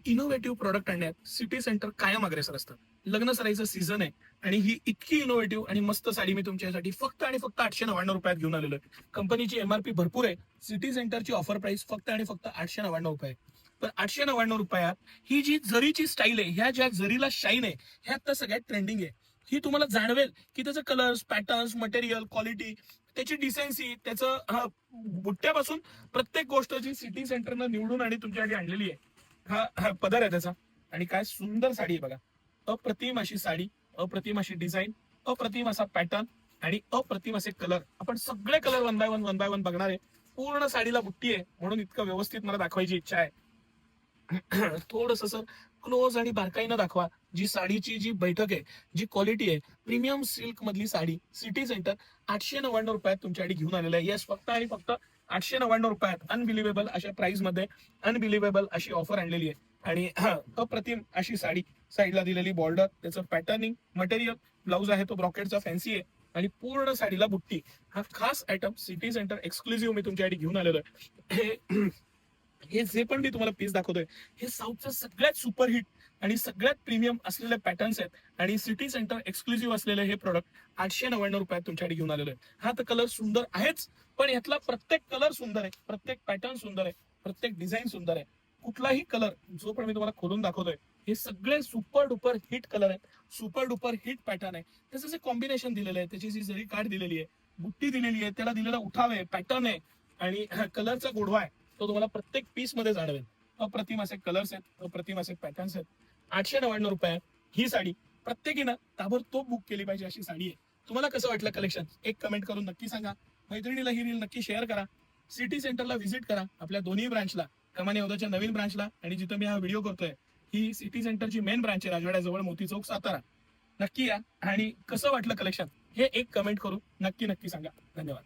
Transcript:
Innovative product आणण्यात city centre कायम अग्रेसर असतं. लग्न सराईचं सीझन आहे आणि ही इतकी इनोव्हेटिव्ह आणि मस्त साडी मी तुमच्यासाठी फक्त आणि फक्त 899 घेऊन आलेलो आहे. कंपनीची एमआरपी भरपूर आहे. सिटी सेंटरची ऑफर प्राइस फक्त आणि फक्त 899 पण 899 ही जी जरीची स्टाईल आहे, ह्या ज्या जरीला शाईन आहे, ह्यात तर सगळ्यात ट्रेंडिंग आहे. ही तुम्हाला जाणवेल की त्याचं कलर्स, पॅटर्न्स, मटेरियल, क्वालिटी, त्याची डिसेन्सी, त्याचं बुट्ट्यापासून प्रत्येक गोष्ट जी सिटी सेंटरनं निवडून आणि तुमच्यासाठी आणलेली आहे. हा पदर आहे त्याचा. आणि काय सुंदर साडी आहे बघा. अप्रतिम अशी साडी, अप्रतिम अशी डिझाईन, अप्रतिम असा पॅटर्न आणि अप्रतिम असे कलर. आपण सगळे कलर वन बाय वन बघणार आहे. पूर्ण साडीला बुट्टी आहे म्हणून इतकं व्यवस्थित मला दाखवायची इच्छा आहे. थोडस सर क्लोज आणि बारकाईनं दाखवा. जी साडीची जी बैठक आहे, जी क्वालिटी आहे, प्रीमियम सिल्क मधली साडी सिटी सेंटर 899 तुमच्यासाठी घेऊन आलेलं आहे. येस, फक्त आणि फक्त 899 अनबिलिव्हेबल अशा प्राइस मध्ये अनबिलिव्हेबल अशी ऑफर आणलेली आहे. आणि अप्रतिम अशी साडी, साईडला दिलेली बॉर्डर, त्याचं पॅटर्निंग, मटेरियल, ब्लाऊज आहे तो ब्रॉकेटचा फॅन्सी आहे आणि पूर्ण साडीला बुट्टी. हा खास आयटम सिटी सेंटर एक्सक्लुझिव्ह मी तुमच्यासाठी घेऊन आलेलो आहे. हे जे पण मी तुम्हाला पीस दाखवतोय, हे साऊथचं सगळ्यात सुपरहिट आणि सगळ्यात प्रीमियम असलेले पॅटर्न्स आहेत आणि सिटी सेंटर एक्सक्लुझिव्ह असलेले हे प्रोडक्ट 899 तुमच्यासाठी घेऊन आलेलो आहे. हा तर कलर सुंदर आहेच, पण यातला प्रत्येक कलर सुंदर आहे, प्रत्येक पॅटर्न सुंदर आहे, प्रत्येक डिझाईन सुंदर आहे. कुठलाही कलर जो पण मी तुम्हाला खोलून दाखवतोय, हे सगळे सुपर डुपर हिट कलर आहेत, सुपर डुपर हिट पॅटर्न आहे. त्याचं जे कॉम्बिनेशन दिलेलं आहे, त्याची जी जरी कार्ड दिलेली आहे, बुट्टी दिलेली आहे, त्याला दिलेला उठाव आहे, पॅटर्न आहे आणि कलरचा गोडवा आहे, तो तुम्हाला प्रत्येक पीस मध्ये जाणवेल. अप्रतिम असे कलर्स आहेत, अप्रतिम असे पॅटर्न्स आहेत. 899 ही साडी प्रत्येकीनं ताबडतोब बुक केली पाहिजे अशी साडी आहे. तुम्हाला कसं वाटलं कलेक्शन? एक कमेंट करून नक्की सांगा. मैत्रिणीला ही रील नक्की शेअर करा. सिटी सेंटरला व्हिजिट करा, आपल्या दोन्ही ब्रांचला, कमानी हौदाच्या नवीन ब्रांचला आणि जिथं मी हा व्हिडिओ करतोय, ही सिटी सेंटरची मेन ब्रांच आहे, राजवाड्याजवळ, मोती चौक, सातारा. नक्की या आणि कसं वाटलं कलेक्शन हे एक कमेंट करून नक्की नक्की सांगा. धन्यवाद.